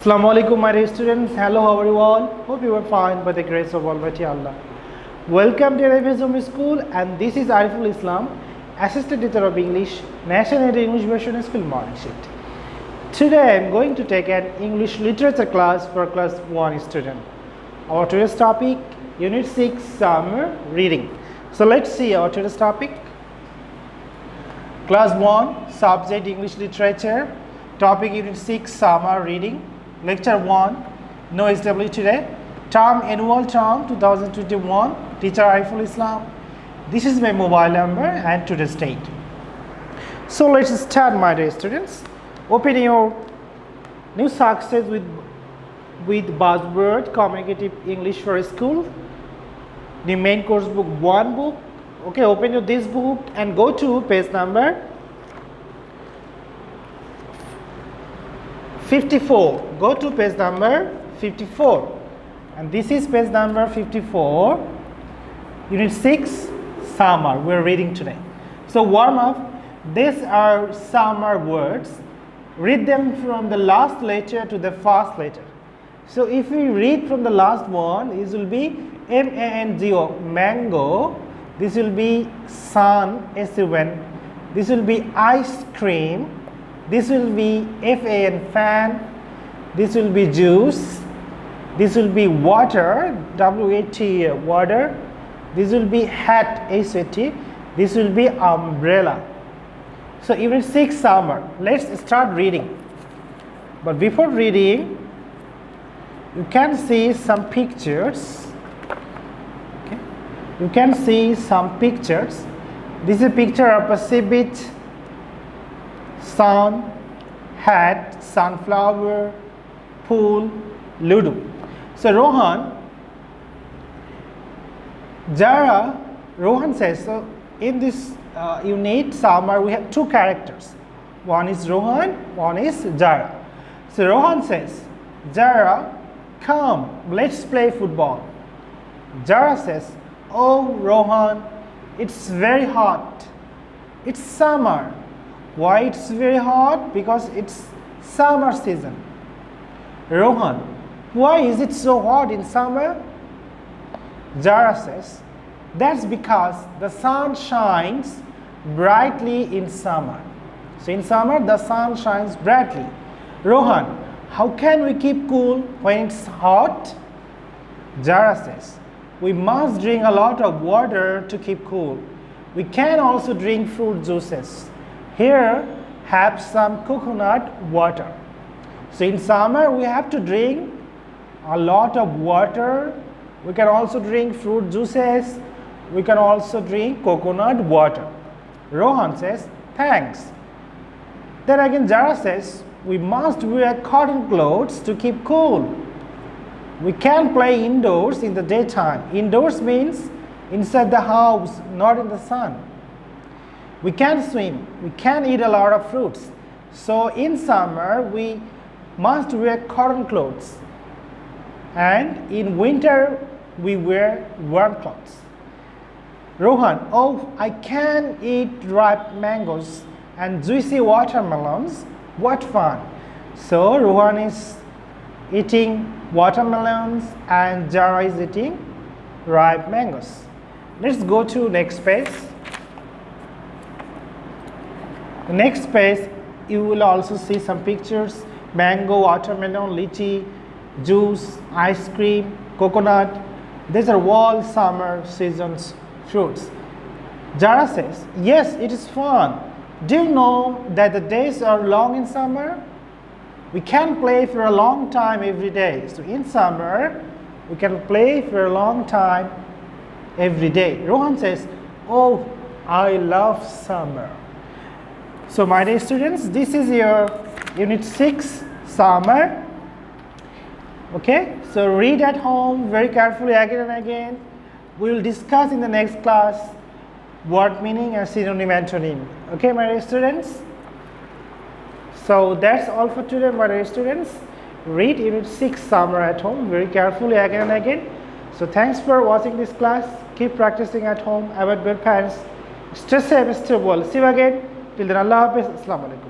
Assalamu alaikum my dear students. Hello, how are you all? Hope you are fine by the grace of Almighty Allah. Welcome to Ariful School, and this is Ariful Islam, Assistant Teacher of English, National English Version School Morning Shift. Today I am going to take an English literature class for class 1 student. Our today's topic, Unit 6 Summer Reading. So let's see our today's topic. Class 1, Subject English Literature, Topic Unit 6 Summer Reading. Lecture 1, No SW today. Term Annual Term 2021. Teacher Ariful Islam. This is my mobile number and today's date. So let's start, my dear students. Open your new success with buzzword communicative English for school. The main course book 1 book. Okay, open this book and go to page number 54. Go to page number 54, and this is page number 54, Unit 6 Summer. We're reading today. So warm up. These are summer words. Read them from the last letter to the first letter. So if we read from the last one, this will be M-A-N-G-O, mango. This will be sun, S-U-N. This will be ice cream. This will be F-A-N, fan. This will be juice. This will be water, W-A-T, water. This will be hat, H-A-T. This will be umbrella. So Unit 6 Summer. Let's start reading. But before reading, you can see some pictures. Okay. You can see some pictures. This is a picture of a sea beach, sun, hat, sunflower, pool, Ludo. So Rohan says, so in this unit summer we have two characters. One is Rohan, one is Jara. So Rohan says, Jara, come, let's play football. Jara says, oh Rohan, it's very hot. It's summer. Why it's very hot? Because it's summer season. Rohan, why is it so hot in summer? Jara says, that's because the sun shines brightly in summer. So in summer the sun shines brightly. Rohan, how can we keep cool when it's hot? Jara says, we must drink a lot of water to keep cool. We can also drink fruit juices. Here, have some coconut water. So in summer, we have to drink a lot of water. We can also drink fruit juices. We can also drink coconut water. Rohan says, thanks. Then again, Jara says, we must wear cotton clothes to keep cool. We can play indoors in the daytime. Indoors means inside the house, not in the sun. We can swim, we can eat a lot of fruits. So in summer, we must wear cotton clothes. And in winter, we wear warm clothes. Rohan, oh, I can eat ripe mangoes and juicy watermelons. What fun. So Rohan is eating watermelons and Jara is eating ripe mangoes. Let's go to next page. The next page, you will also see some pictures: mango, watermelon, lychee, juice, ice cream, coconut. These are all summer season's fruits. Jara says, yes, it is fun. Do you know that the days are long in summer? We can play for a long time every day. So in summer, we can play for a long time every day. Rohan says, oh, I love summer. So my dear students, this is your Unit 6 Summer. Okay, so read at home very carefully again and again. We will discuss in the next class word meaning and synonym antonym. Okay, my dear students. So that's all for today, my dear students. Read Unit 6 Summer at home very carefully again and again. So thanks for watching this class. Keep practicing at home. Avoid bad parents. Stay safe, stay well. See you again. Till then, Allah Hafiz. Assalamu alaikum.